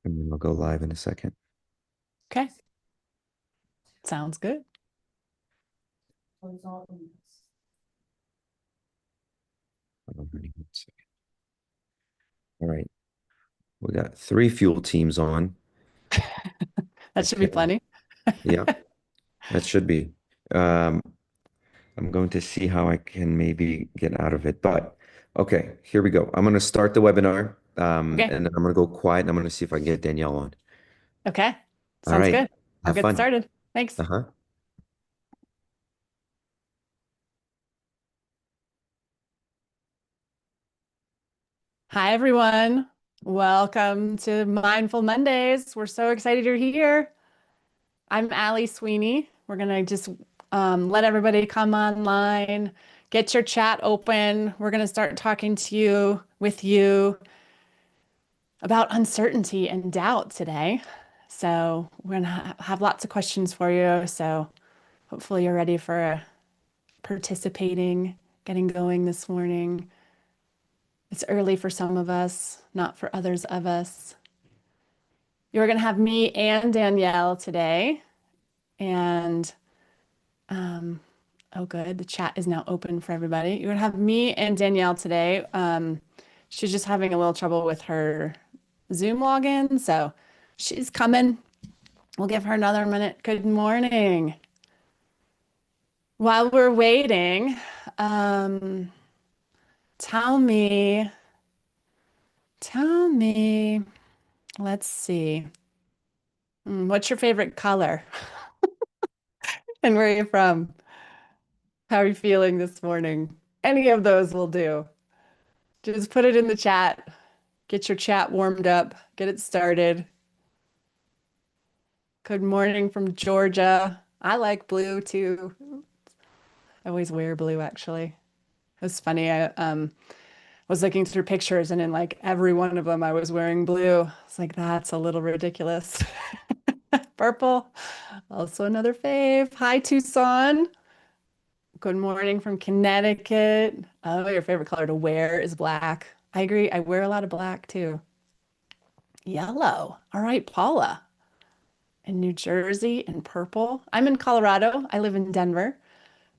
And then we'll go live in a second. Okay, sounds good. Alrighty, one second. All right. We got three fuel teams on. That should be Okay. plenty. Yeah, that should be. Um, I'm going to see how I can maybe get out of it. But okay, here we go. I'm going to start the webinar, Okay, and then I'm going to go quiet and I'm going to see if I can get Danielle on. okay, All sounds right. good. I'll Have get fun. started. Thanks. Uh-huh. Hi, everyone. Welcome to Mindful Mondays. We're so excited you're here. I'm Allie Sweeney. We're gonna just let everybody come online, get your chat open. We're gonna start talking to you, with you, about uncertainty and doubt today. So we're gonna have lots of questions for you. So hopefully you're ready for participating, getting going this morning. It's early for some of us, not for others of us. You're going to have me and Danielle today. And, um, oh, good. The chat is now open for everybody. You're going to have me and Danielle today. She's just having a little trouble with her Zoom login. So she's coming. We'll give her another minute. Good morning. While we're waiting, um, tell me, tell me, let's see. What's your favorite color and where are you from? How are you feeling this morning? Any of those will do. Just put it in the chat. Get your chat warmed up. Get it started. Good morning from Georgia. I like blue too. I always wear blue actually. It was funny. I was looking through pictures and in like every one of them I was wearing blue. It's like that's a little ridiculous. Purple, also another fave. Hi, Tucson. Good morning from Connecticut. Oh, your favorite color to wear is black. I agree. I wear a lot of black too. Yellow. All right, Paula. In New Jersey and purple. I'm in Colorado. I live in Denver.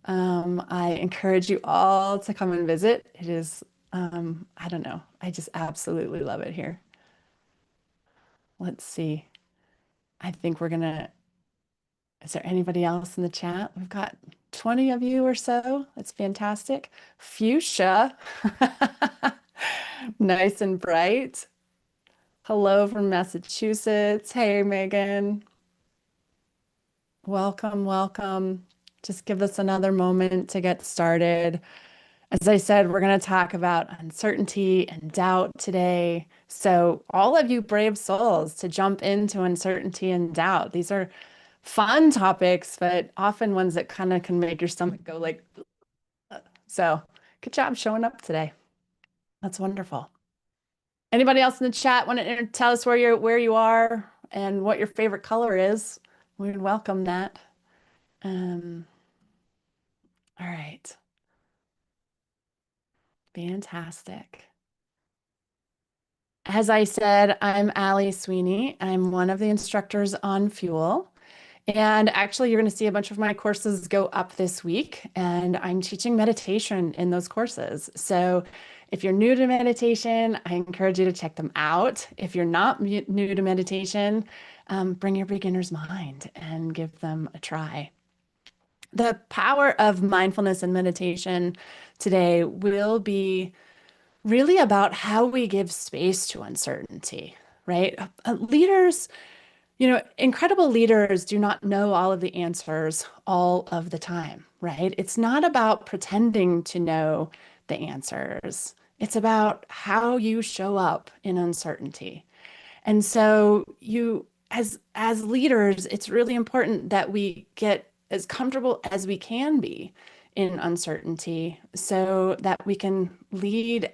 I encourage you all to come and visit. It is, I don't know. I just absolutely love it here. Let's see. I think we're gonna, is there anybody else in the chat? We've got 20 of you or so. That's fantastic. Fuchsia. Nice and bright. Hello from Massachusetts. Hey, Megan. Welcome, welcome. Just give us another moment to get started. As I said, we're going to talk about uncertainty and doubt today. So, all of you brave souls to jump into uncertainty and doubt. These are fun topics, but often ones that kind of can make your stomach go like, so good job showing up today. That's wonderful. Anybody else in the chat want to tell us where you are and what your favorite color is? We'd welcome that. Um, all right. Fantastic. As I said, I'm Allie Sweeney. I'm one of the instructors on Fuel. And actually, you're going to see a bunch of my courses go up this week, and I'm teaching meditation in those courses. So if you're new to meditation, I encourage you to check them out. If you're not new to meditation, bring your beginner's mind and give them a try. The power of mindfulness and meditation today will be really about how we give space to uncertainty, right? Leaders, incredible leaders do not know all of the answers all of the time, right? It's not about pretending to know the answers. It's about how you show up in uncertainty. And so as leaders, it's really important that we get as comfortable as we can be in uncertainty so that we can lead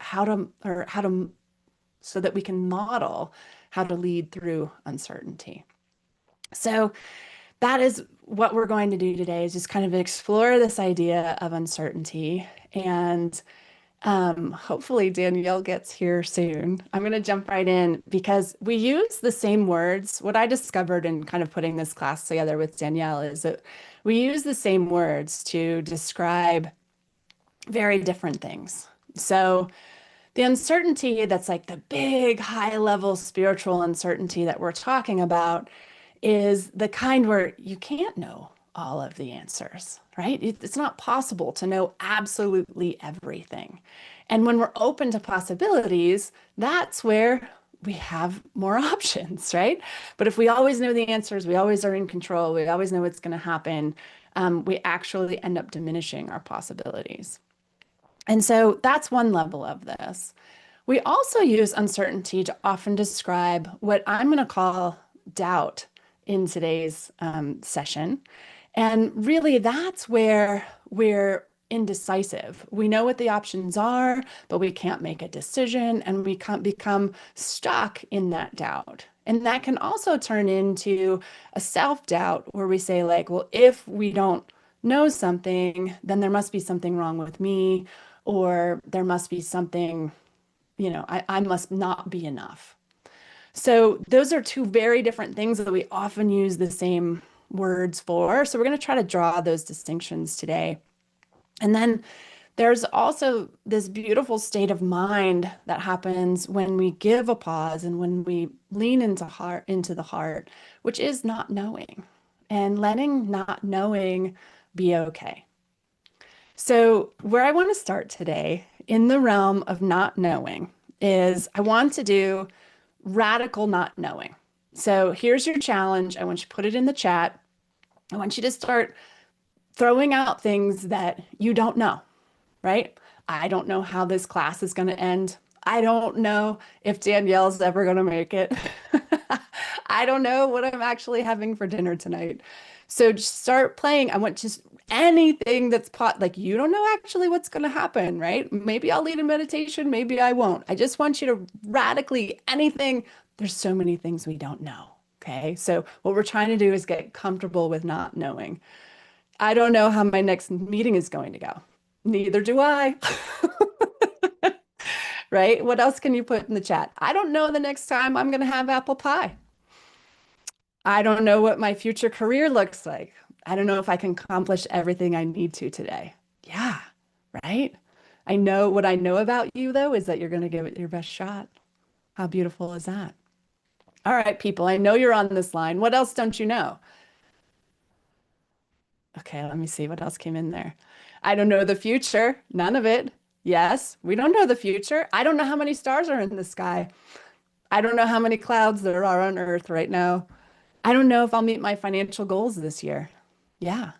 so that we can model how to lead through uncertainty. So that is what we're going to do today is just kind of explore this idea of uncertainty and Hopefully Danielle gets here soon. I'm going to jump right in because we use the same words. What I discovered in kind of putting this class together with Danielle is that we use the same words to describe very different things. So the uncertainty that's like the big high level spiritual uncertainty that we're talking about is the kind where you can't know all of the answers, right? It's not possible to know absolutely everything. And when we're open to possibilities, that's where we have more options, right? But if we always know the answers, we always are in control, we always know what's going to happen, we actually end up diminishing our possibilities. And so that's one level of this. We also use uncertainty to often describe what I'm going to call doubt in today's session. And really, that's where we're indecisive. We know what the options are, but we can't make a decision and we can't become stuck in that doubt. And that can also turn into a self-doubt where we say, like, well, if we don't know something, then there must be something wrong with me, or there must be something, I must not be enough. So those are two very different things that we often use the same words for. So we're going to try to draw those distinctions today. And then there's also this beautiful state of mind that happens when we give a pause and when we lean into the heart, which is not knowing and letting not knowing be okay. So where I want to start today in the realm of not knowing is I want to do radical not knowing. So here's your challenge. I want you to put it in the chat. I want you to start throwing out things that you don't know, right? I don't know how this class is going to end. I don't know if Danielle's ever going to make it. I don't know what I'm actually having for dinner tonight. So just start playing. I want just anything that's like you don't know actually what's going to happen, right? Maybe I'll lead a meditation, maybe I won't. I just want you to radically anything. There's so many things we don't know. Okay. So what we're trying to do is get comfortable with not knowing. I don't know how my next meeting is going to go. Neither do I. Right? What else can you put in the chat? I don't know the next time I'm going to have apple pie. I don't know what my future career looks like. I don't know if I can accomplish everything I need to today. Yeah, right? I know what I know about you, though, is that you're going to give it your best shot. How beautiful is that? All right, people, I know you're on this line. What else don't you know? Okay, let me see what else came in there. I don't know the future. None of it. Yes, we don't know the future. I don't know how many stars are in the sky. I don't know how many clouds there are on Earth right now. I don't know if I'll meet my financial goals this year. Yeah,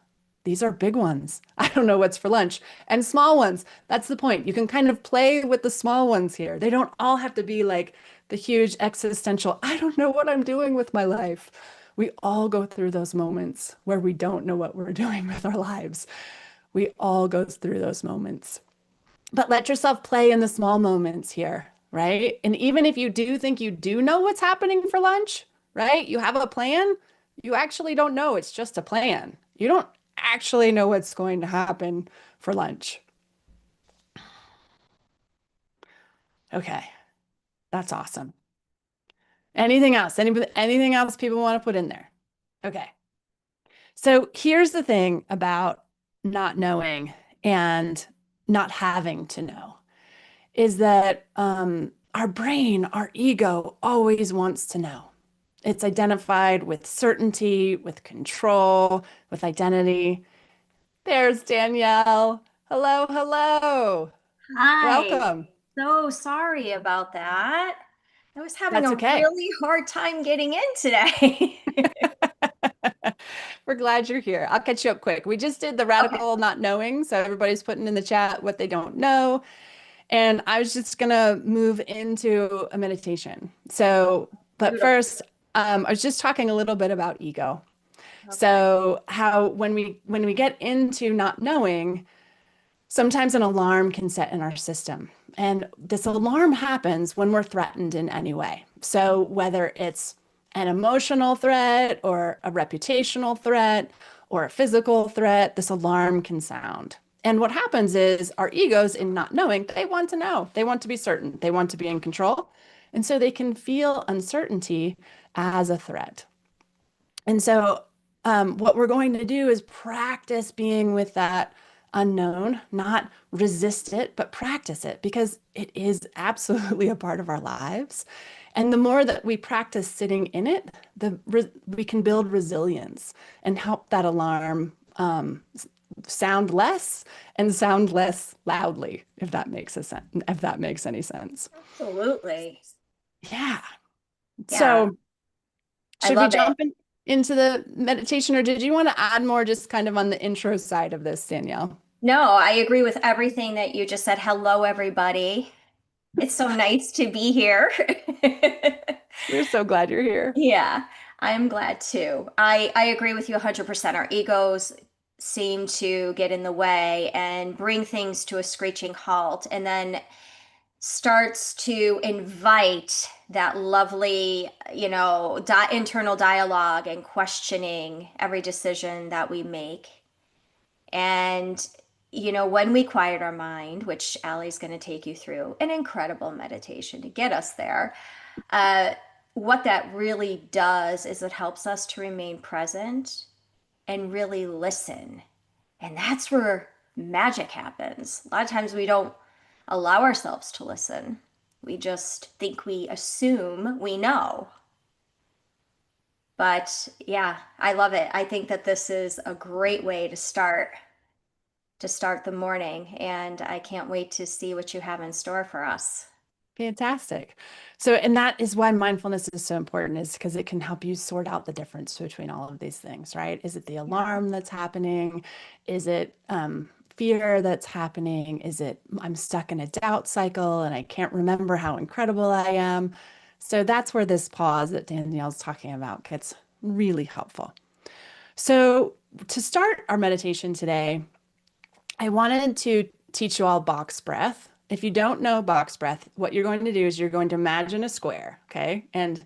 these are big ones. I don't know what's for lunch and small ones. That's the point. You can kind of play with the small ones here. They don't all have to be like the huge existential, I don't know what I'm doing with my life. We all go through those moments where we don't know what we're doing with our lives. We all go through those moments. But let yourself play in the small moments here, right? And even if you do think you do know what's happening for lunch, right? You have a plan, you actually don't know. It's just a plan. You don't actually know what's going to happen for lunch. Okay, that's awesome. Anything else? Anything else people want to put in there? Okay. So here's the thing about not knowing and not having to know is that our brain, our ego always wants to know. It's identified with certainty, with control, with identity. There's Danielle. Hello, hello. Hi. Welcome. So sorry about that. I was having That's a okay. really hard time getting in today. We're glad you're here. I'll catch you up quick. We just did the Okay, radical not knowing. So everybody's putting in the chat what they don't know. And I was just going to move into a meditation. So, but beautiful. first, I was just talking a little bit about ego. Okay. So how when we get into not knowing, sometimes an alarm can set in our system. And this alarm happens when we're threatened in any way. So whether it's an emotional threat or a reputational threat or a physical threat, this alarm can sound. And what happens is our egos, in not knowing, they want to know, they want to be certain, they want to be in control. And so they can feel uncertainty as a threat. And so, what we're going to do is practice being with that unknown, not resist it, but practice it because it is absolutely a part of our lives. And the more that we practice sitting in it, we can build resilience and help that alarm sound less and sound less loudly, if that makes a sense, if that makes any sense. Absolutely. Yeah. Yeah, So I should we love it. jump into the meditation, or did you want to add more just kind of on the intro side of this, Danielle? No, I agree with everything that you just said. Hello, everybody. It's so nice to be here. We're so glad you're here. Yeah, I'm glad too. I agree with you 100%. Our egos seem to get in the way and bring things to a screeching halt, and then starts to invite that lovely, internal dialogue and questioning every decision that we make. And, when we quiet our mind, which Allie's going to take you through an incredible meditation to get us there, uh, what that really does is it helps us to remain present and really listen. And that's where magic happens. A lot of times we don't allow ourselves to listen. We just think we assume we know. But yeah, I love it. I think that this is a great way to start the morning, and I can't wait to see what you have in store for us. Fantastic. So, and that is why mindfulness is so important, is because it can help you sort out the difference between all of these things, right? Is it the Yeah. alarm that's happening? Is it fear that's happening? Is it I'm stuck in a doubt cycle and I can't remember how incredible I am? So that's where this pause that Danielle's talking about gets really helpful. So, to start our meditation today, I wanted to teach you all box breath. If you don't know box breath, what you're going to do is you're going to imagine a square, okay? And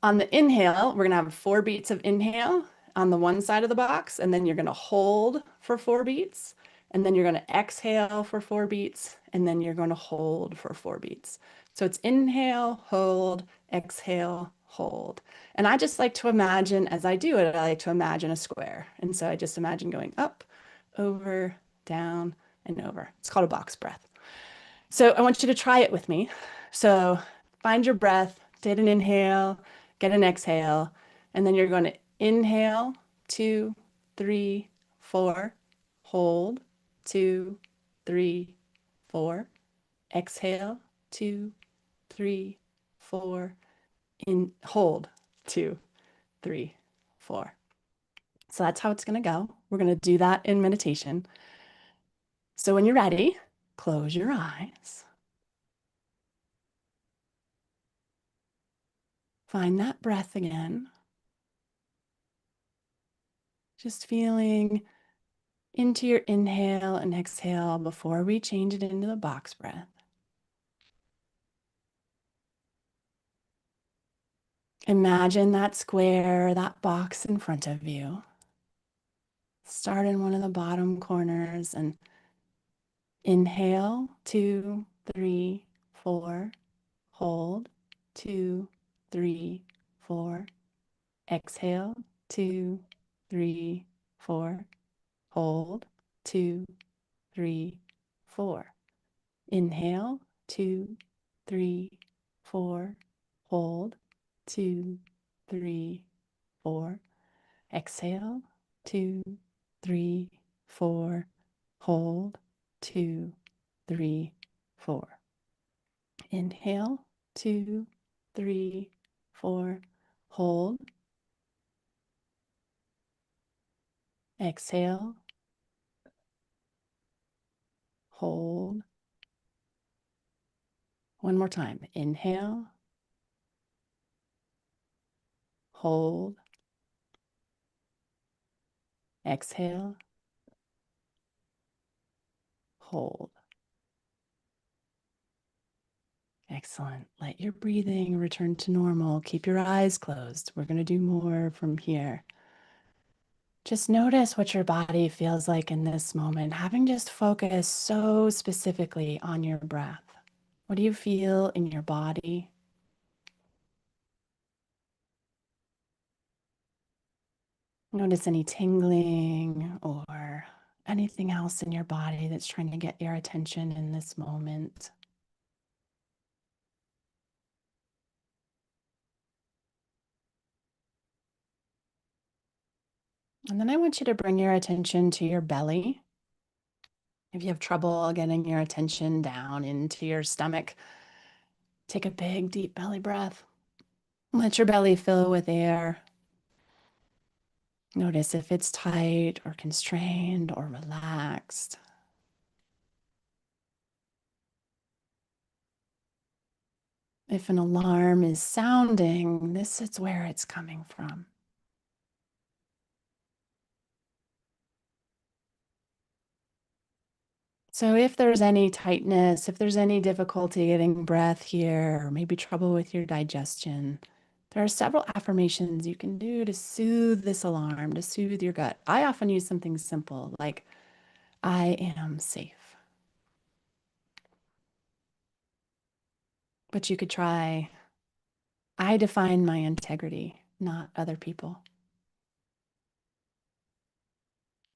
on the inhale, we're going to have 4 beats of inhale on the one side of the box, and then you're going to hold for 4 beats, and then you're going to exhale for 4 beats, and then you're going to hold for 4 beats. So it's inhale, hold, exhale, hold. And I just like to imagine, as I do it, I like to imagine a square. And so I just imagine going up, over, down, and over. It's called a box breath. So I want you to try it with me. So find your breath, get an inhale, get an exhale, and then you're going to inhale, 2, 3, 4, hold, 2, 3, 4, exhale, 2, 3, 4, in, hold, 2, 3, 4. So that's how it's going to go. We're going to do that in meditation. So when you're ready, close your eyes. Find that breath again. Just feeling into your inhale and exhale before we change it into the box breath. Imagine that square, that box in front of you. Start in one of the bottom corners and inhale, 2, 3, 4. Hold, 2, 3, 4. Exhale, 2, 3, 4. Hold, 2, 3, 4. Inhale, 2, 3, 4. Hold, 2, 3, 4. Exhale, 2, 3, 4. Hold, 2, 3, 4. Inhale, 2, 3, 4. Hold, exhale, hold. One more time. Inhale, hold, exhale, hold. Excellent. Let your breathing return to normal. Keep your eyes closed. We're going to do more from here. Just notice what your body feels like in this moment, having just focused so specifically on your breath. What do you feel in your body? Notice any tingling or anything else in your body that's trying to get your attention in this moment. And then I want you to bring your attention to your belly. If you have trouble getting your attention down into your stomach, take a big, deep belly breath. Let your belly fill with air. Notice if it's tight or constrained or relaxed. If an alarm is sounding, this is where it's coming from. So if there's any tightness, if there's any difficulty getting breath here, or maybe trouble with your digestion, there are several affirmations you can do to soothe this alarm, to soothe your gut. I often use something simple like, I am safe. But you could try, I define my integrity, not other people.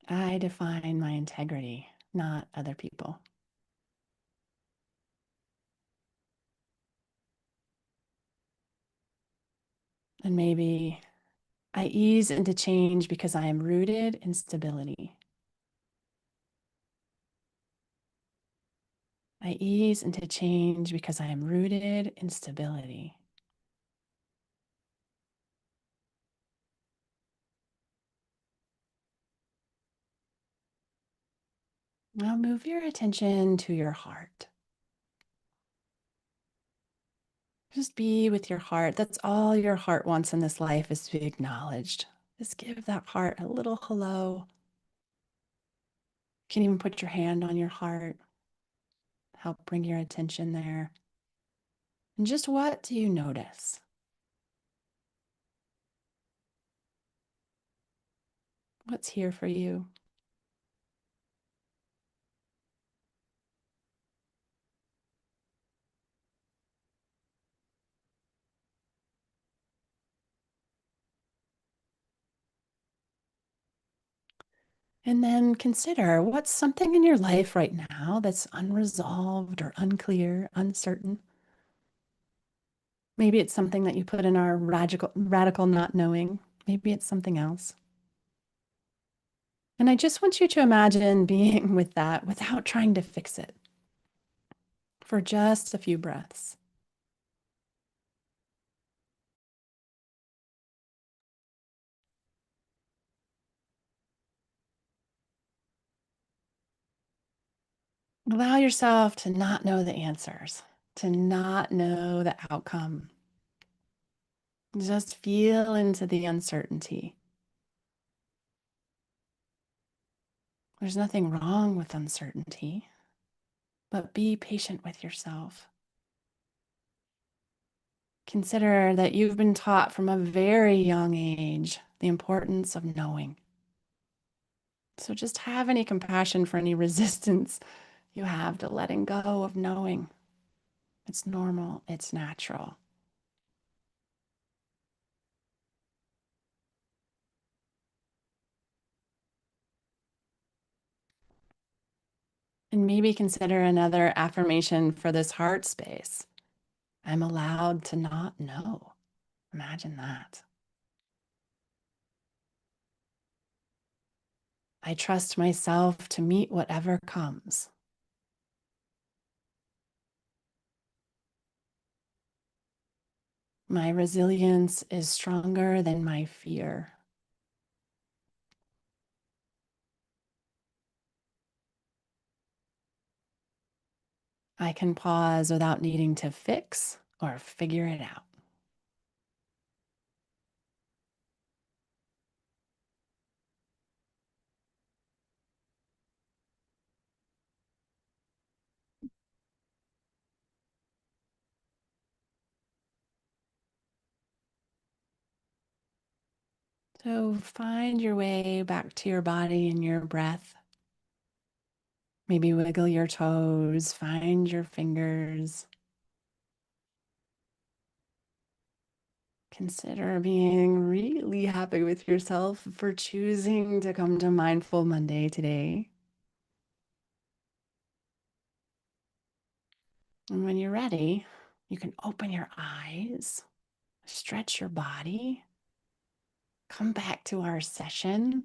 I define my integrity, not other people. And maybe I ease into change because I am rooted in stability. I ease into change because I am rooted in stability. Now move your attention to your heart. Just be with your heart. That's all your heart wants in this life, is to be acknowledged. Just give that heart a little hello. You can even put your hand on your heart. Help bring your attention there. And just what do you notice? What's here for you? And then consider, what's something in your life right now that's unresolved or unclear, uncertain. Maybe it's something that you put in our radical not knowing. Maybe it's something else. And I just want you to imagine being with that without trying to fix it for just a few breaths. Allow yourself to not know the answers, to not know the outcome. Just feel into the uncertainty. There's nothing wrong with uncertainty, but be patient with yourself. Consider that you've been taught from a very young age the importance of knowing. So just have any compassion for any resistance you have to letting go of knowing. It's normal, it's natural. And maybe consider another affirmation for this heart space. I'm allowed to not know. Imagine that. I trust myself to meet whatever comes. My resilience is stronger than my fear. I can pause without needing to fix or figure it out. So find your way back to your body and your breath. Maybe wiggle your toes, find your fingers. Consider being really happy with yourself for choosing to come to Mindful Monday today. And when you're ready, you can open your eyes, stretch your body, come back to our session.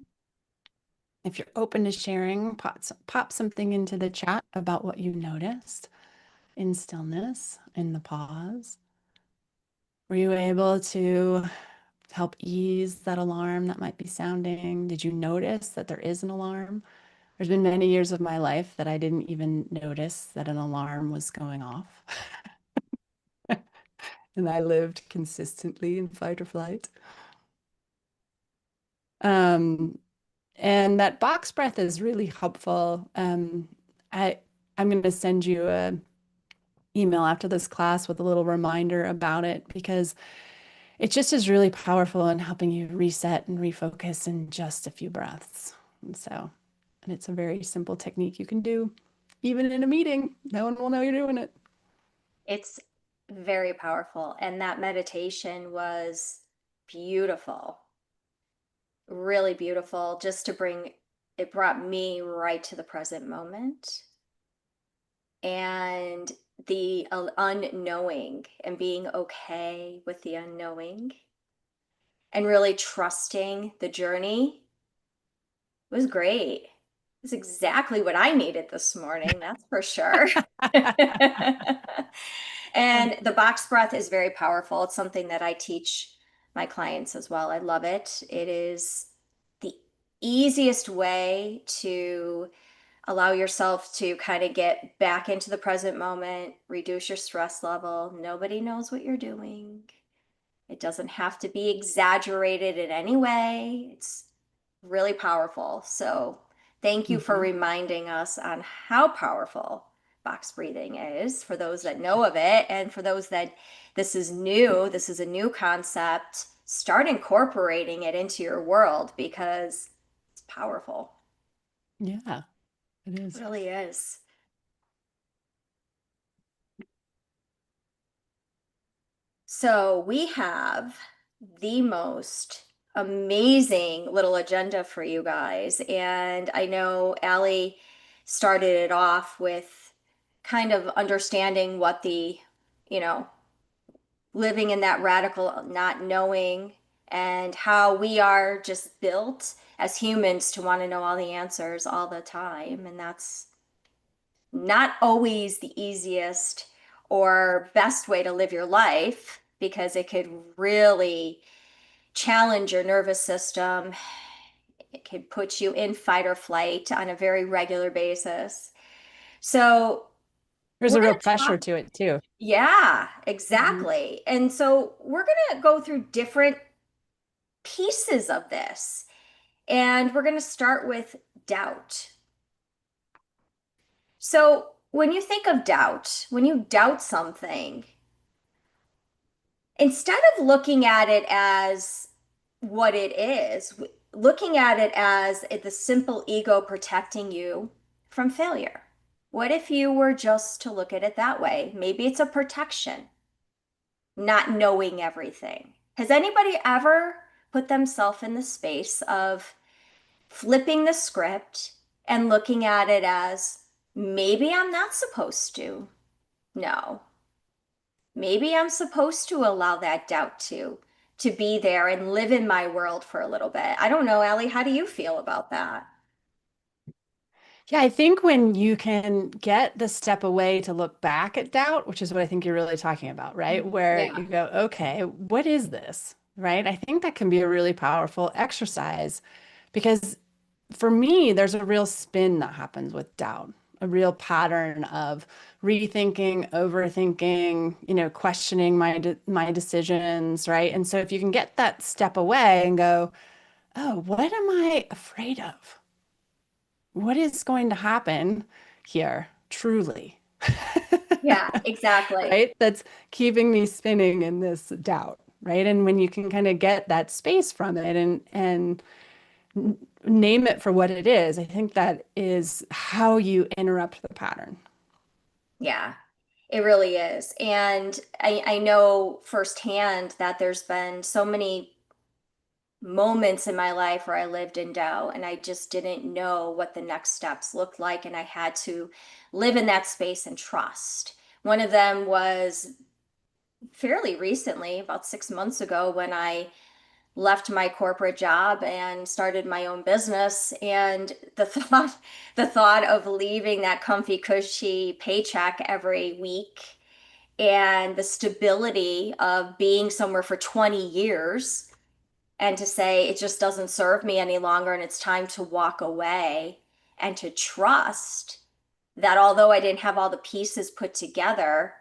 If you're open to sharing, pop something into the chat about what you noticed in stillness, in the pause. Were you able to help ease that alarm that might be sounding? Did you notice that there is an alarm? There's been many years of my life that I didn't even notice that an alarm was going off. And I lived consistently in fight or flight. Um, and that box breath is really helpful. I I'm going to send you a email after this class with a little reminder about it because it just is really powerful in helping you reset and refocus in just a few breaths. And it's a very simple technique you can do even in a meeting. No one will know you're doing it. It's very powerful. And that meditation was beautiful, really beautiful, just to it brought me right to the present moment. And the unknowing and being okay with the unknowing and really trusting the journey was great. It was exactly what I needed this morning, that's for sure. And the box breath is very powerful. It's something that I teach my clients as well. I love it. It is the easiest way to allow yourself to kind of get back into the present moment, reduce your stress level. Nobody knows what you're doing. It doesn't have to be exaggerated in any way. It's really powerful. So, thank you for Mhm. reminding us on how powerful box breathing is for those that know of it. And for those that this is new, this is a new concept. Start incorporating it into your world because it's powerful. Yeah, it It is. really is. So we have the most amazing little agenda for you guys. And I know Allie started it off with kind of understanding what you know, living in that radical not knowing and how we are just built as humans to want to know all the answers all the time. And that's not always the easiest or best way to live your life because it could really challenge your nervous system. It could put you in fight or flight on a very regular basis. So, There's we're a going real to pressure talk. to it too. Yeah, Mhm. exactly. And so, we're going to go through different pieces of this. And we're going to start with doubt. So, when you think of doubt, when you doubt something, instead of looking at it as what it is, looking at it as the simple ego protecting you from failure. What if you were just to look at it that way? Maybe it's a protection, not knowing everything. Has anybody ever put themselves in the space of flipping the script and looking at it as maybe I'm not supposed to? No, maybe I'm supposed to allow that doubt to be there and live in my world for a little bit. I don't know, Allie, how do you feel about that? Yeah, I think when you can get the step away to look back at doubt, which is what I think you're really talking about, right? Where Yeah. you go, okay, what is this? Right? I think that can be a really powerful exercise because for me, there's a real spin that happens with doubt, a real pattern of rethinking, overthinking, questioning my decisions, right? And so if you can get that step away and go, oh, what am I afraid of? What is going to happen here, truly? Yeah, exactly. Right? That's keeping me spinning in this doubt. right? And when you can kind of get that space from it and name it for what it is, I think that is how you interrupt the pattern. Yeah, it really is. And I know firsthand that there's been so many moments in my life where I lived in doubt and I just didn't know what the next steps looked like. And I had to live in that space and trust. One of them was fairly recently, about 6 months ago, when I left my corporate job and started my own business. And the thought of leaving that comfy, cushy paycheck every week and the stability of being somewhere for 20 years and to say it just doesn't serve me any longer and it's time to walk away and to trust that although I didn't have all the pieces put together,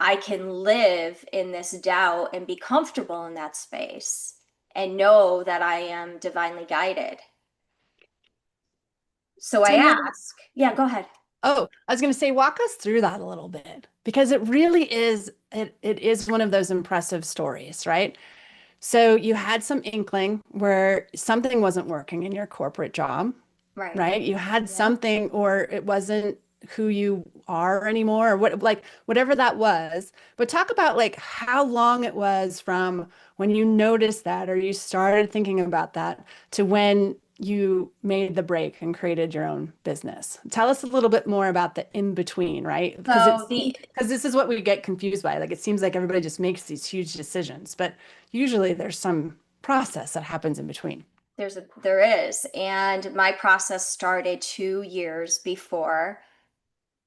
I can live in this doubt and be comfortable in that space and know that I am divinely guided. So I So now, ask, yeah, go ahead. oh, I was going to say, walk us through that a little bit because it really is, it is one of those impressive stories, right? So you had some inkling where something wasn't working in your corporate job, Right. right? You had Yep. something, or it wasn't who you are anymore, or what, like whatever that was. But talk about like how long it was from when you noticed that, or you started thinking about that, to when you made the break and created your own business. Tell us a little bit more about the in between, right? So the Because this is what we get confused by. Like it seems like everybody just makes these huge decisions, but usually there's some process that happens in between. there is, and my process started 2 years before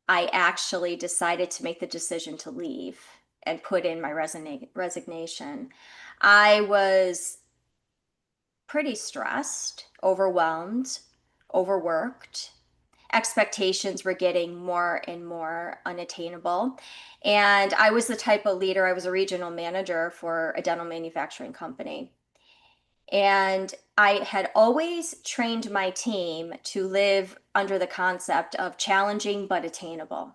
I actually decided to make the decision to leave and put in my resignation. I was pretty stressed, overwhelmed, overworked. Expectations were getting more and more unattainable. And I was the type of leader, I was a regional manager for a dental manufacturing company. And I had always trained my team to live under the concept of challenging but attainable.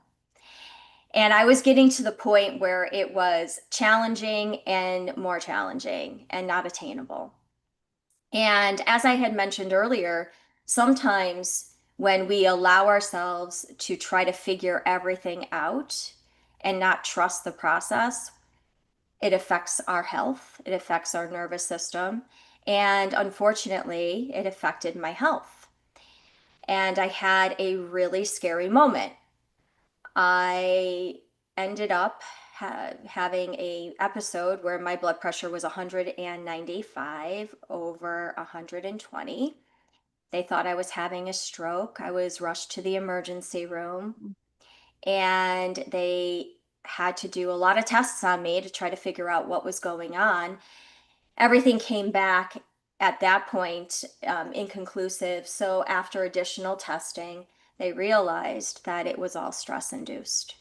And I was getting to the point where it was challenging and more challenging and not attainable. And as I had mentioned earlier, sometimes when we allow ourselves to try to figure everything out and not trust the process, it affects our health, it affects our nervous system, and unfortunately, it affected my health. And I had a really scary moment. I ended up having a episode where my blood pressure was 195 over 120. They thought I was having a stroke. I was rushed to the emergency room and they had to do a lot of tests on me to try to figure out what was going on. Everything came back at that point inconclusive. So, after additional testing, they realized that it was all stress induced.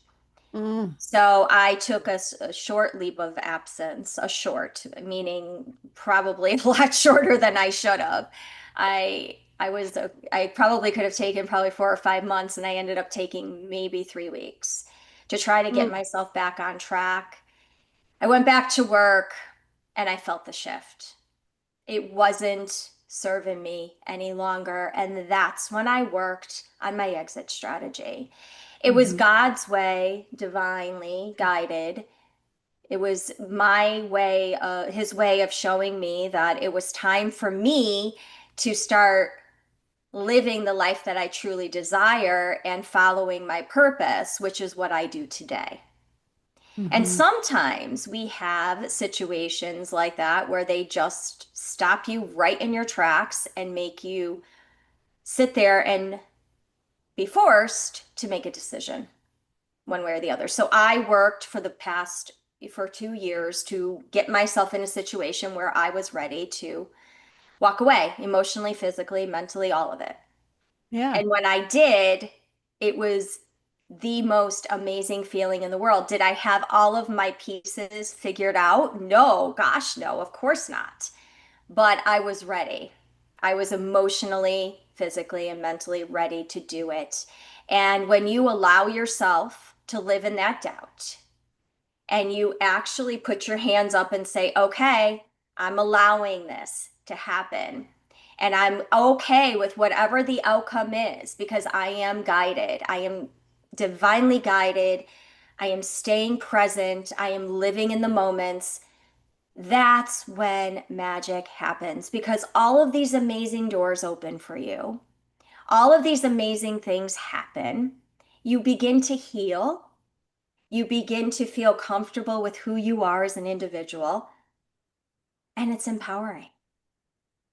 Mm, So I took a short leave of absence, a short, meaning probably a lot shorter than I should have. I probably could have taken probably 4 or 5 months, and I ended up taking maybe 3 weeks to try to get mm, myself back on track. I went back to work, and I felt the shift. It wasn't serving me any longer, and that's when I worked on my exit strategy. It was mhm, God's way, divinely guided. It was my way, his way of showing me that it was time for me to start living the life that I truly desire and following my purpose, which is what I do today. And mhm, sometimes we have situations like that where they just stop you right in your tracks and make you sit there and be forced to make a decision one way or the other. So I worked for 2 years to get myself in a situation where I was ready to walk away emotionally, physically, mentally, all of it. yeah. And when I did, it was the most amazing feeling in the world. Did I have all of my pieces figured out? No, gosh, no, of course not. But I was ready. I was emotionally, physically, and mentally ready to do it. And when you allow yourself to live in that doubt, and you actually put your hands up and say, okay, I'm allowing this to happen. And I'm okay with whatever the outcome is because I am guided. I am divinely guided. I am staying present. I am living in the moments. That's when magic happens because all of these amazing doors open for you. All of these amazing things happen. You begin to heal. You begin to feel comfortable with who you are as an individual, and it's empowering.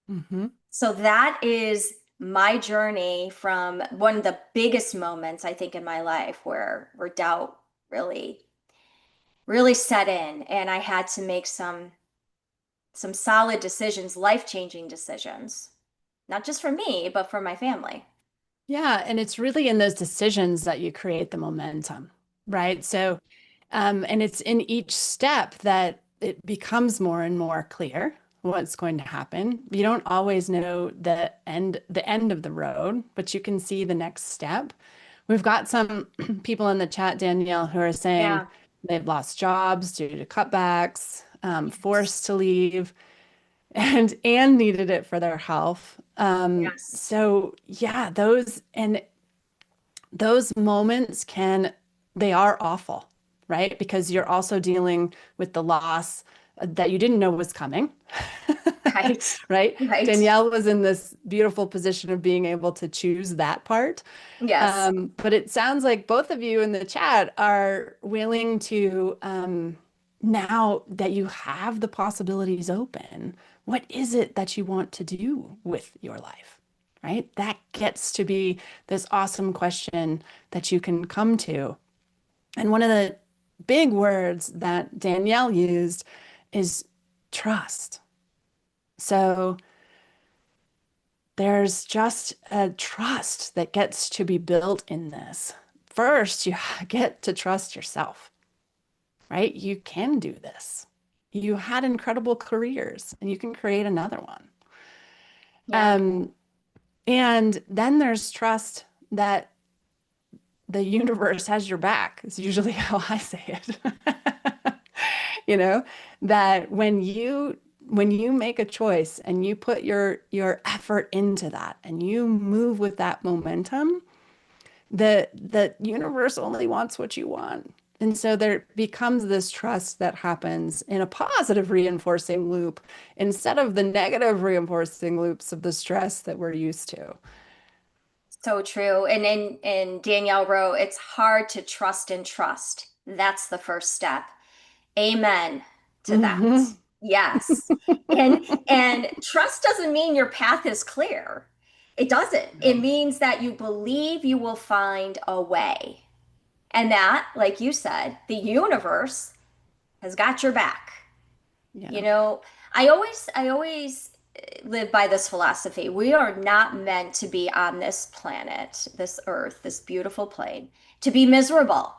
Hmm. So that is my journey from one of the biggest moments I think in my life where doubt really really set in and I had to make some solid decisions, life-changing decisions. Not just for me, but for my family. Yeah, and it's really in those decisions that you create the momentum, right? So, and it's in each step that it becomes more and more clear what's going to happen. You don't always know the end of the road, but you can see the next step. We've got some people in the chat, Danielle, who are saying Yeah. they've lost jobs due to cutbacks, Yes. forced to leave, and needed it for their health. Yes. So yeah, those moments they are awful, right? Because you're also dealing with the loss that you didn't know was coming, Right. right? Right. Danielle was in this beautiful position of being able to choose that part. Yes. But it sounds like both of you in the chat are willing to, now that you have the possibilities open, what is it that you want to do with your life? Right? That gets to be this awesome question that you can come to. And one of the big words that Danielle used is trust. So there's just a trust that gets to be built in this. First, you get to trust yourself, right? You can do this. You had incredible careers and you can create another one. Yeah. Um, and then there's trust that the universe has your back, is usually how I say it. You know, that when you make a choice and you put your effort into that and you move with that momentum, the universe only wants what you want. And so there becomes this trust that happens in a positive reinforcing loop instead of the negative reinforcing loops of the stress that we're used to. So true. And Danielle wrote, it's hard to trust and trust. That's the first step. Amen to that. Hmm. Yes. And trust doesn't mean your path is clear. It doesn't. It No. means that you believe you will find a way. And that, like you said, the universe has got your back. You Yeah. know, I always live by this philosophy. We are not meant to be on this planet, this earth, this beautiful plane, to be miserable.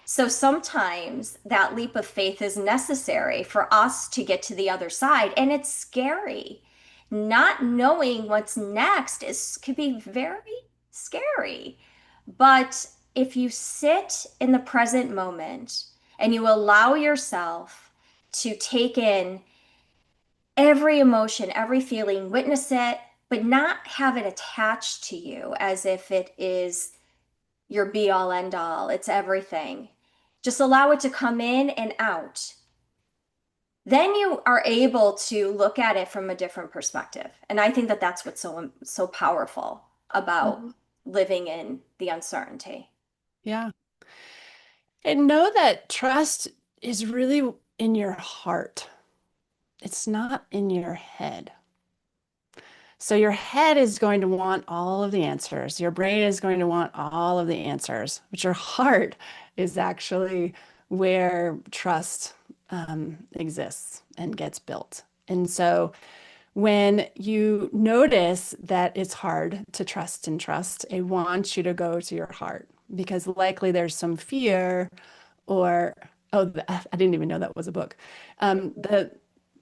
So sometimes that leap of faith is necessary for us to get to the other side, and it's scary. Not knowing what's next is could be very scary. But if you sit in the present moment and you allow yourself to take in every emotion, every feeling, witness it, but not have it attached to you as if it is your be all end all, it's everything. Just allow it to come in and out. Then you are able to look at it from a different perspective. And I think that that's what's so powerful about Mhm. living in the uncertainty. Yeah. And know that trust is really in your heart. It's not in your head. So your head is going to want all of the answers. Your brain is going to want all of the answers, but your heart is actually where trust exists and gets built. And so when you notice that it's hard to trust and trust, I want you to go to your heart because likely there's some fear or, oh, I didn't even know that was a book. The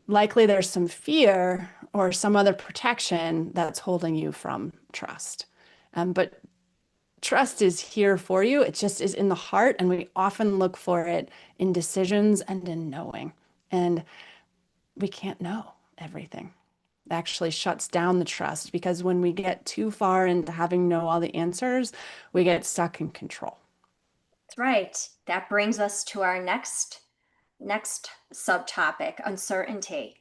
likely there's some fear or some other protection that's holding you from trust. But trust is here for you. It just is in the heart, and we often look for it in decisions and in knowing. And we can't know everything. It actually shuts down the trust because when we get too far into having know all the answers, we get stuck in control. That's right. That brings us to our next subtopic, uncertainty.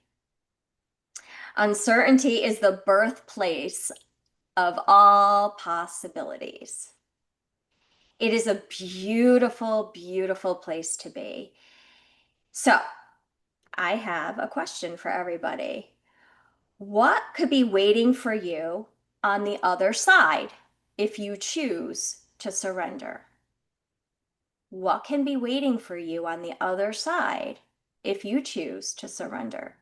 Uncertainty is the birthplace of all possibilities. It is a beautiful, beautiful place to be. So, I have a question for everybody. What could be waiting for you on the other side if you choose to surrender? What can be waiting for you on the other side if you choose to surrender?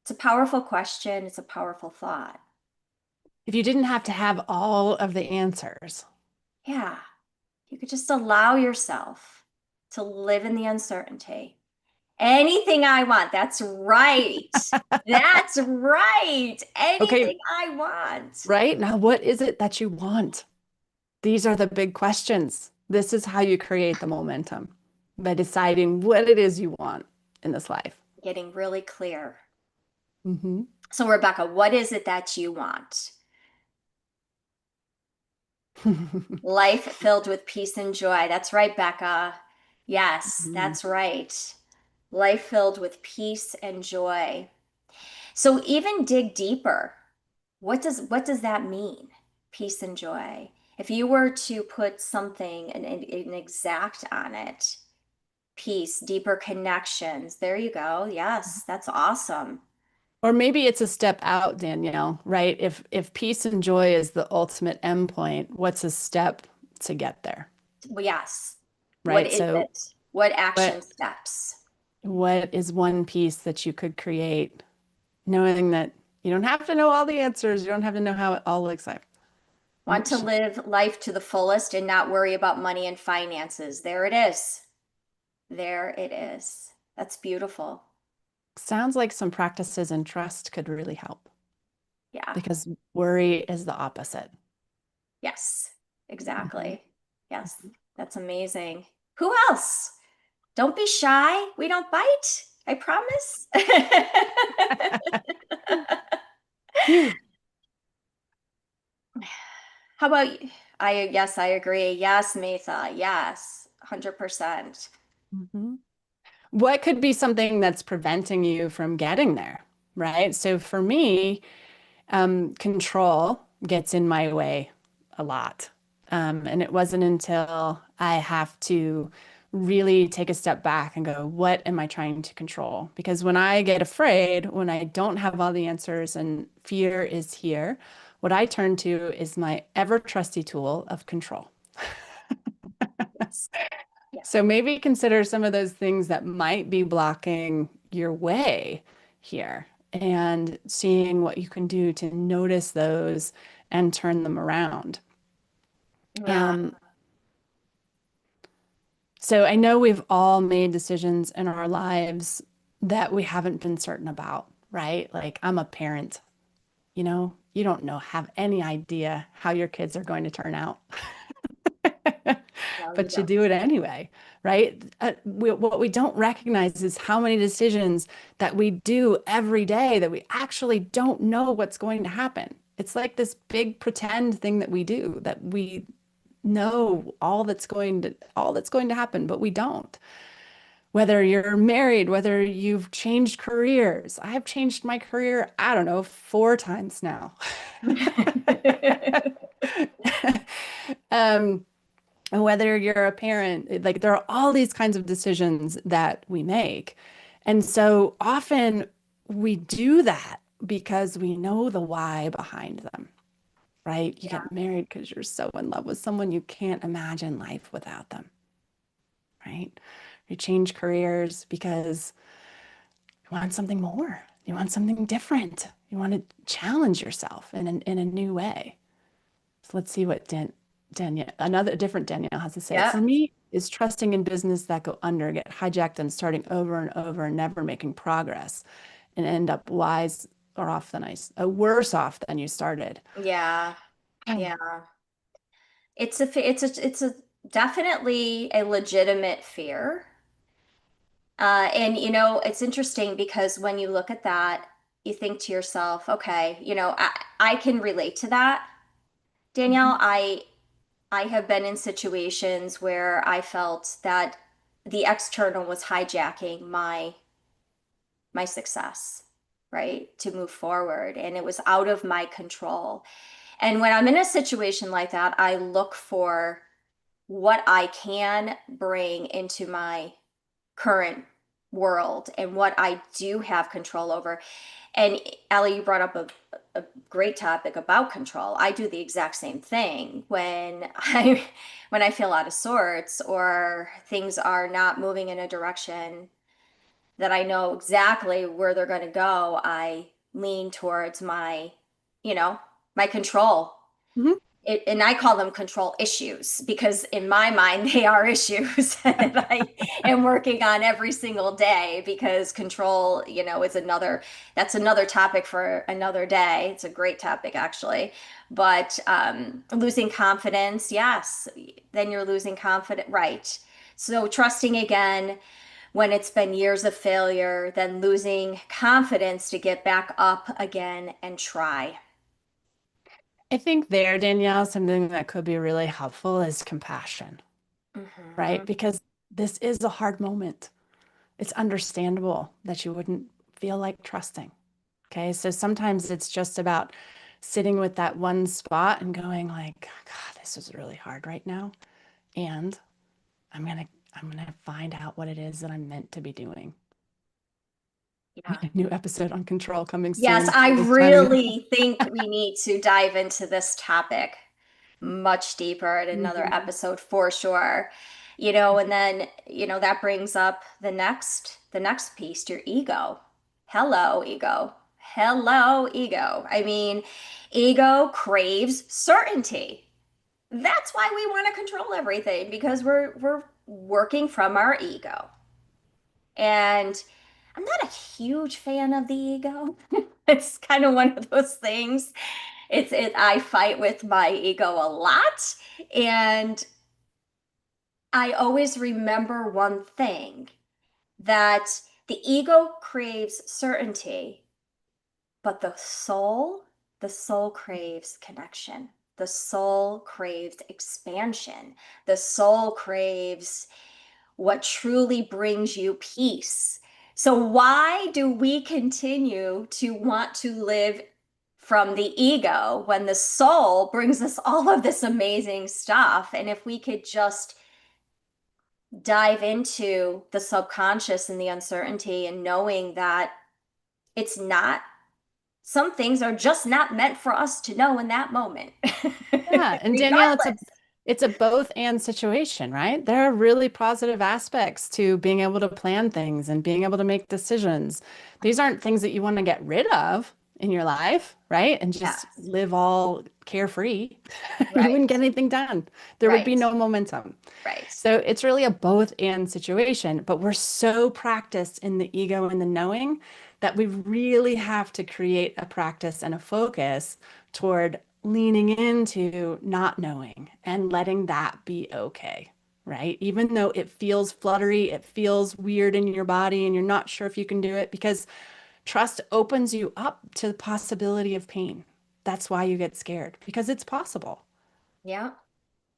It's a powerful question. It's a powerful thought. If you didn't have to have all of the answers, Yeah, you could just allow yourself to live in the uncertainty. Anything I want. That's right. That's right. okay, Anything I want. right now, what is it that you want? These are the big questions. This is how you create the momentum by deciding what it is you want in this life. Getting really clear. Mhm. So, Rebecca, what is it that you want? Life filled with peace and joy. That's right, Becca. Yes, that's right. Life filled with peace and joy. So even dig deeper. What does that mean? Peace and joy. If you were to put something an exact on it, peace, deeper connections. There you go. Yes, that's awesome. Or maybe it's a step out, Danielle, right? If peace and joy is the ultimate endpoint, what's a step to get there, Well, yes. What right? is So it? What action what steps? what is one piece that you could create, knowing that you don't have to know all the answers, you don't have to know how it all looks like. Want to live life to the fullest and not worry about money and finances. There it is. There it is. That's beautiful. Sounds like some practices and trust could really help Yeah. because worry is the opposite. Yes. Mhm. Exactly. Yes. That's amazing. Who else? Don't be shy. We don't bite. I promise. Phew. How about you? Yes, I agree. Yes, Metha. Yes. 100%. Mhm. What could be something that's preventing you from getting there, right? So for me, control gets in my way a lot. And it wasn't until I have to really take a step back and go, what am I trying to control? Because when I get afraid, when I don't have all the answers and fear is here, what I turn to is my ever trusty tool of control. Yes. Yeah. So maybe consider some of those things that might be blocking your way here and seeing what you can do to notice those and turn them around. Yeah. Um, so I know we've all made decisions in our lives that we haven't been certain about, right? Like I'm a parent, you don't know, have any idea how your kids are going to turn out. No, you But you don't. do it anyway, right? What we don't recognize is how many decisions that we do every day that we actually don't know what's going to happen. It's like this big pretend thing that we do that we know all that's going to happen, but we don't. Whether you're married, whether you've changed careers. I've changed my career, I don't know, 4 times now. Um, and whether you're a parent, like there are all these kinds of decisions that we make. And so often we do that because we know the why behind them, right? You Yeah. get married because you're so in love with someone you can't imagine life without them, right? You change careers because you want something more. You want something different. You want to challenge yourself in a new way. So let's see what Danielle, another different Danielle has to say. Yeah. For me, is trusting in business that go under, get hijacked, and starting over and over and never making progress, and end up wise or off than worse off than you started. Yeah. Yeah. it's a definitely a legitimate fear. And it's interesting because when you look at that, you think to yourself, okay, I can relate to that, Danielle. Mhm. I have been in situations where I felt that the external was hijacking my success, right? To move forward, and it was out of my control. And when I'm in a situation like that, I look for what I can bring into my current world and what I do have control over. And Ellie, you brought up a great topic about control. I do the exact same thing when I feel out of sorts or things are not moving in a direction that I know exactly where they're going to go. I lean towards you know, my control. Mhm. And I call them control issues because in my mind they are issues that I am working on every single day because control, is that's another topic for another day. It's a great topic actually. But losing confidence, yes, then you're losing confidence, right? So trusting again when it's been years of failure, then losing confidence to get back up again and try. I think there, Danielle, something that could be really helpful is compassion, right? Hmm. Because this is a hard moment. It's understandable that you wouldn't feel like trusting. Okay. So sometimes it's just about sitting with that one spot and going like, God, this is really hard right now. And I'm gonna find out what it is that I'm meant to be doing. Yeah. A new episode on control coming Yes, soon I for this time of year. really think we need to dive into this topic much deeper in another Mhm. episode for sure. And then, that brings up the next piece, your ego. Hello, ego. Hello, ego. I mean, ego craves certainty. That's why we want to control everything because we're working from our ego. And I'm not a huge fan of the ego. It's kind of one of those things. I fight with my ego a lot, and I always remember one thing that the ego craves certainty, but the soul craves connection. The soul craves expansion. The soul craves what truly brings you peace. So, why do we continue to want to live from the ego when the soul brings us all of this amazing stuff? And if we could just dive into the subconscious and the uncertainty and knowing that it's not, some things are just not meant for us to know in that moment, Yeah, and Danielle, it's a regardless. it's a both and situation, right? There are really positive aspects to being able to plan things and being able to make decisions. These aren't things that you want to get rid of in your life, right? And just Yes, live all carefree. You right, wouldn't get anything done. There would be right, no momentum. right. So it's really a both and situation, but we're so practiced in the ego and the knowing that we really have to create a practice and a focus toward leaning into not knowing and letting that be okay, right? Even though it feels fluttery, it feels weird in your body, and you're not sure if you can do it because trust opens you up to the possibility of pain. That's why you get scared because it's possible. Yeah.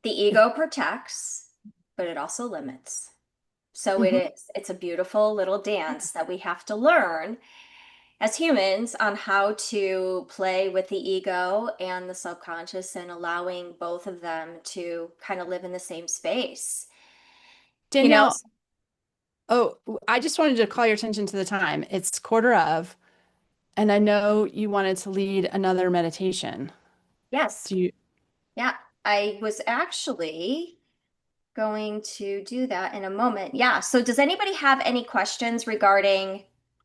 The ego protects, but it also limits. So it Mhm. is. It's a beautiful little dance that we have to learn as humans on how to play with the ego and the subconscious and allowing both of them to kind of live in the same space. You know, Danielle, oh, I just wanted to call your attention to the time. It's quarter of, and I know you wanted to lead another meditation. yes. Do you, Yeah. I was actually going to do that in a moment. Yeah. So does anybody have any questions regarding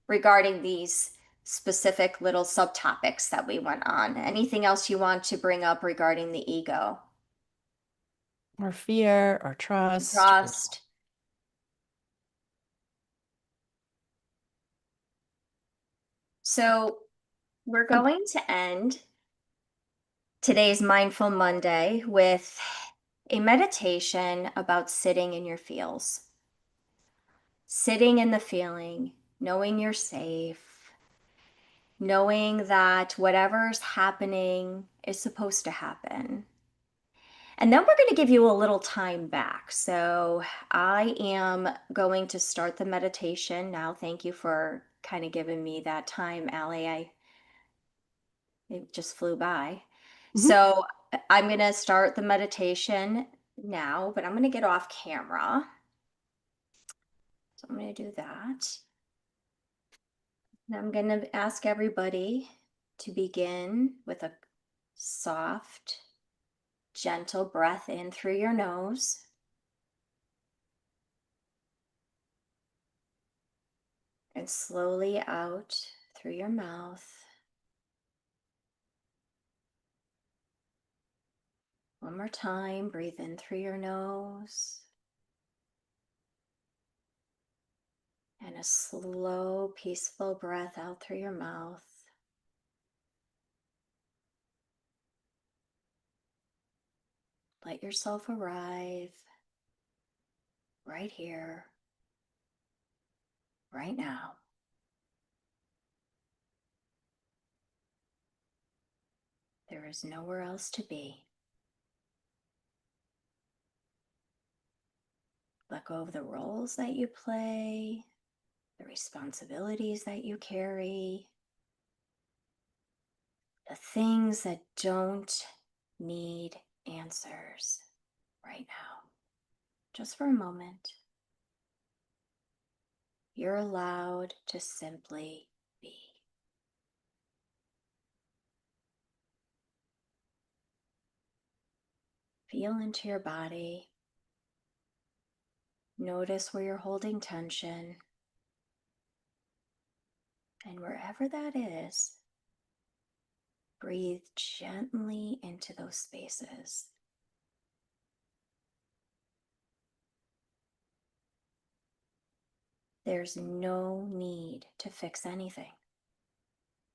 these specific little subtopics that we went on? Anything else you want to bring up regarding the ego? or fear or trust? Trust. So we're Um, going to end today's Mindful Monday with a meditation about sitting in your feels, sitting in the feeling, knowing you're safe, knowing that whatever's happening is supposed to happen. And then we're going to give you a little time back. So I am going to start the meditation now. Thank you for kind of giving me that time, Allie. It just flew by. Mhm. So I'm going to start the meditation now, but I'm going to get off camera. So I'm going to do that. And I'm going to ask everybody to begin with a soft, gentle breath in through your nose. And slowly out through your mouth. One more time, breathe in through your nose. And a slow, peaceful breath out through your mouth. Let yourself arrive right here, right now. There is nowhere else to be. Let go of the roles that you play, the responsibilities that you carry, the things that don't need answers right now. Just for a moment, you're allowed to simply be. Feel into your body. Notice where you're holding tension. And wherever that is, breathe gently into those spaces. There's no need to fix anything.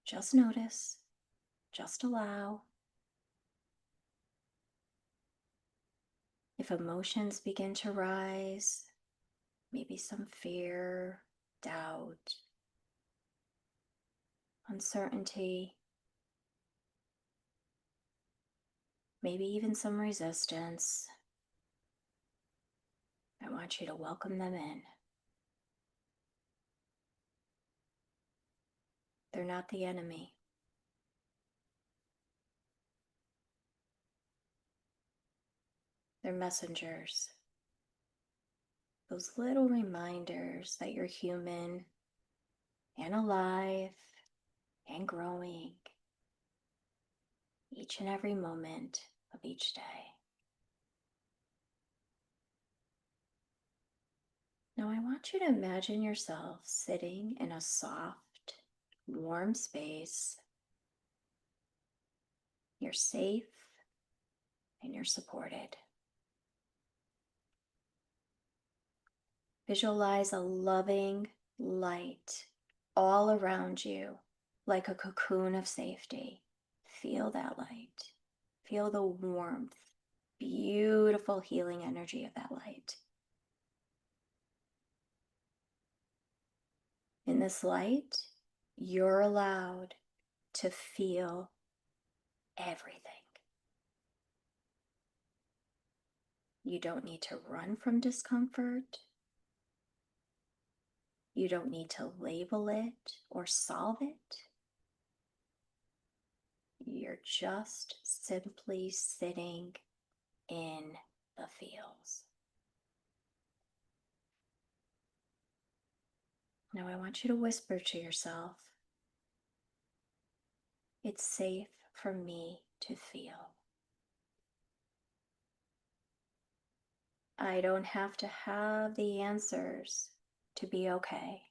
Just notice, just allow. If emotions begin to rise, maybe some fear, doubt, uncertainty, maybe even some resistance, I want you to welcome them in. They're not the enemy. They're messengers. Those little reminders that you're human and alive and growing each and every moment of each day. Now I want you to imagine yourself sitting in a soft, warm space. You're safe and you're supported. Visualize a loving light all around you like a cocoon of safety. Feel that light. Feel the warmth, beautiful healing energy of that light. In this light, you're allowed to feel everything. You don't need to run from discomfort. You don't need to label it or solve it. You're just simply sitting in the feels. Now I want you to whisper to yourself, it's safe for me to feel. I don't have to have the answers to be okay.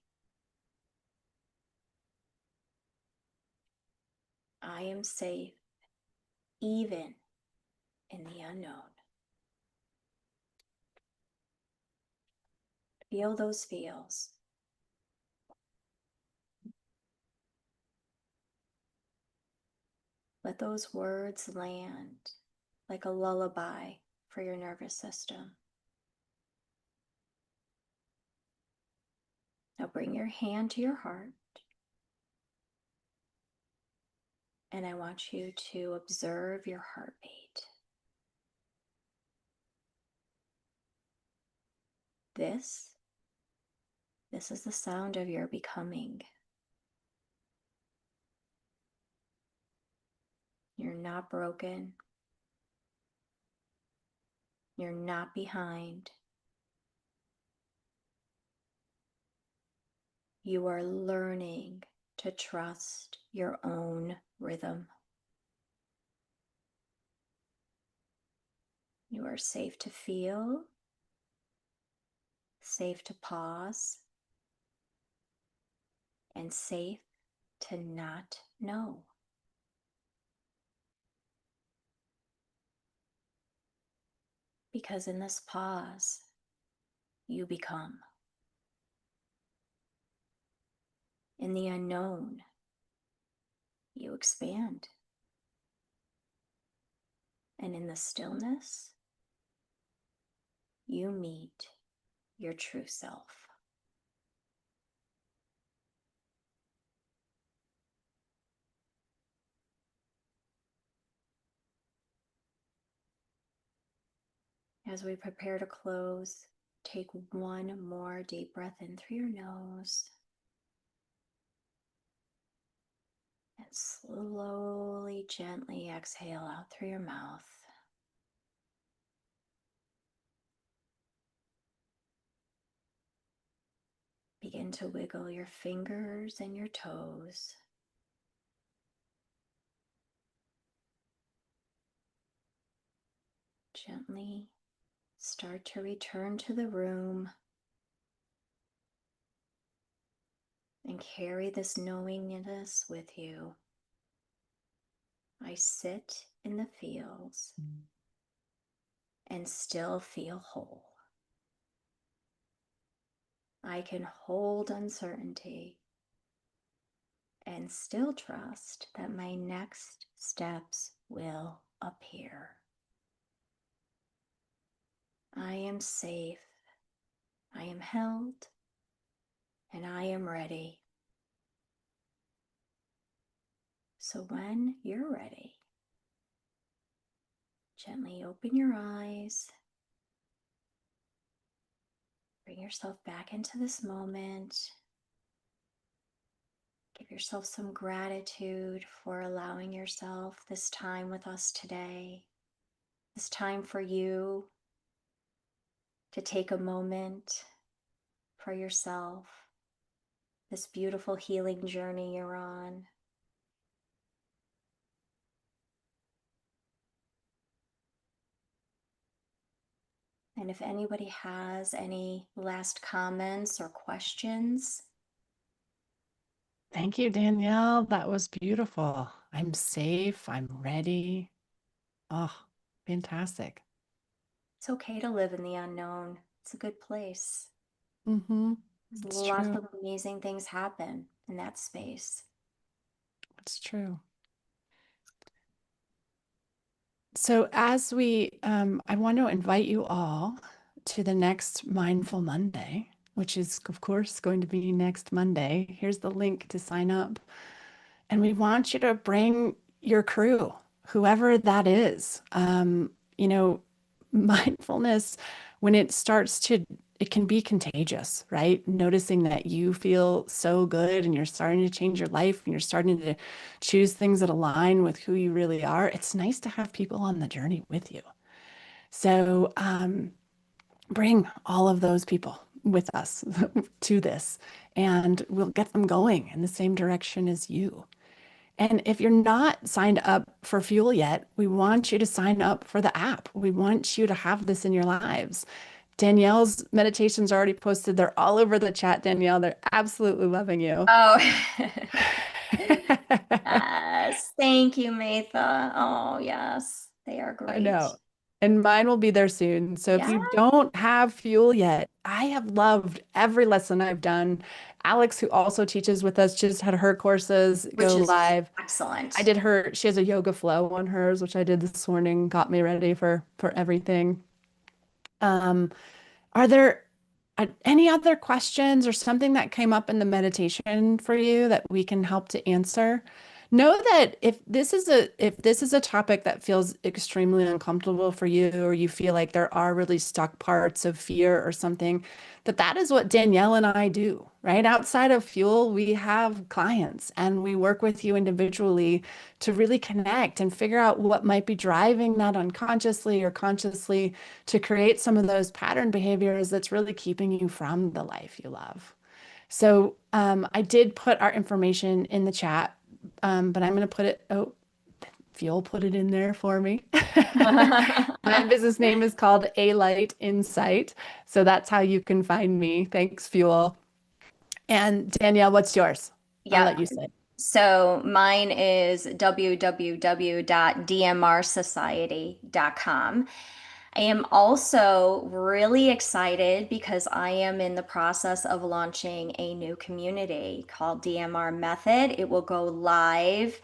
I am safe even in the unknown. Feel those feels. Let those words land like a lullaby for your nervous system. Now bring your hand to your heart. And I want you to observe your heartbeat. This is the sound of your becoming. You're not broken. You're not behind. You are learning to trust your own rhythm. You are safe to feel, safe to pause, and safe to not know. Because in this pause, you become. In the unknown, you expand. And in the stillness, you meet your true self. As we prepare to close, take one more deep breath in through your nose and slowly, gently exhale out through your mouth. Begin to wiggle your fingers and your toes. Gently start to return to the room and carry this knowingness with you. I sit in the fields and still feel whole. I can hold uncertainty and still trust that my next steps will appear. I am safe, I am held, and I am ready. So when you're ready, gently open your eyes. Bring yourself back into this moment. Give yourself some gratitude for allowing yourself this time with us today. This time for you to take a moment for yourself. This beautiful healing journey you're on. And if anybody has any last comments or questions. Thank you, Danielle. That was beautiful. I'm safe. I'm ready. Oh, fantastic. It's okay to live in the unknown. It's a good place. Mm-hmm. It's Lots true. of amazing things happen in that space. It's true. So as I want to invite you all to the next Mindful Monday, which is, of course, going to be next Monday. Here's the link to sign up. And we want you to bring your crew, whoever that is. You know, mindfulness, when it can be contagious, right? Noticing that you feel so good and you're starting to change your life and you're starting to choose things that align with who you really are. It's nice to have people on the journey with you. So bring all of those people with us to this, and we'll get them going in the same direction as you. And if you're not signed up for Fuel yet, we want you to sign up for the app. We want you to have this in your lives. Danielle's meditations are already posted. They're all over the chat, Danielle. They're absolutely loving you. Oh, yes. Thank you, Matha. Oh, yes. They are I great. know. And mine will be there soon. So if Yeah, you don't have Fuel yet, I have loved every lesson I've done. Alex, who also teaches with us, just had her courses which go is live. I excellent. did her, she has a yoga flow on hers, which I did this morning, got me ready for everything. Um, are there any other questions or something that came up in the meditation for you that we can help to answer? Know that if this is a topic that feels extremely uncomfortable for you, or you feel like there are really stuck parts of fear or something, that is what Danielle and I do, right? Outside of Fuel, we have clients and we work with you individually to really connect and figure out what might be driving that unconsciously or consciously to create some of those pattern behaviors that's really keeping you from the life you love. So I did put our information in the chat, but I'm going to put it, oh, Fuel put it in there for me. My business name is called A Light Insight. So that's how you can find me. Thanks, Fuel. And Danielle, what's yours? I'll Yep. let you say. So mine is www.dmrsociety.com. I am also really excited because I am in the process of launching a new community called DMR Method. It will go live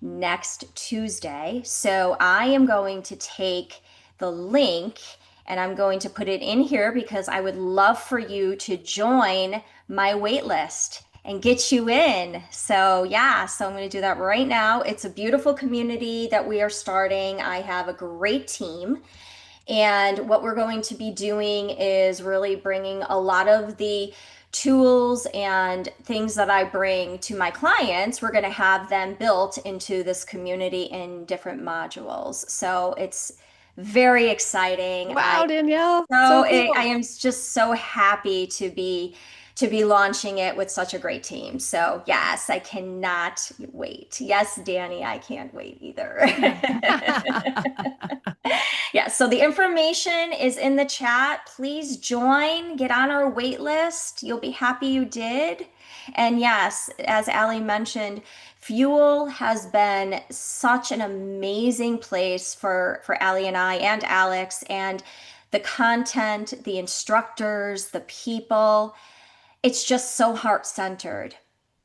next Tuesday. So I am going to take the link and I'm going to put it in here because I would love for you to join my wait list and get you in. So, yeah, so I'm going to do that right now. It's a beautiful community that we are starting. I have a great team. And what we're going to be doing is really bringing a lot of the tools and things that I bring to my clients. We're going to have them built into this community in different modules. So it's very exciting. Wow, Danielle, so I cool. am just so happy to be launching it with such a great team. So yes, I cannot wait. Yes, Danny, I can't wait either. Yeah, so the information is in the chat. Please join, get on our wait list. You'll be happy you did. And yes, as Ali mentioned, Fuel has been such an amazing place for Ali and I and Alex and the content, the instructors, the people. It's just so heart-centered.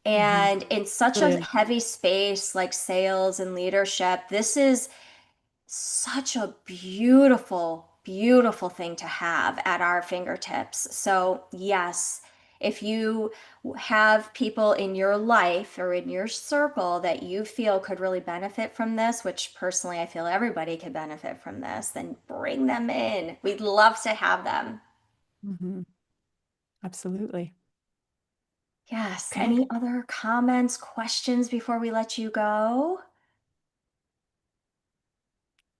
Mhm. And in such a Really. heavy space like sales and leadership, this is such a beautiful, beautiful thing to have at our fingertips. So, yes, if you have people in your life or in your circle that you feel could really benefit from this, which personally I feel everybody could benefit from this, then bring them in. We'd love to have them. Mhm. Absolutely. Yes. Okay. Any other comments, questions before we let you go?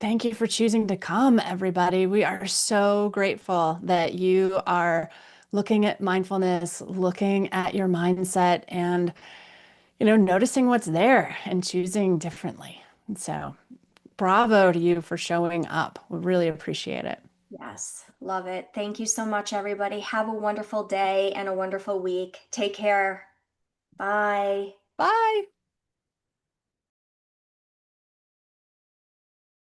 Thank you for choosing to come, everybody. We are so grateful that you are looking at mindfulness, looking at your mindset, and noticing what's there and choosing differently. And so, bravo to you for showing up. We really appreciate it. Yes, love it. Thank you so much, everybody. Have a wonderful day and a wonderful week. Take care. Bye. Bye.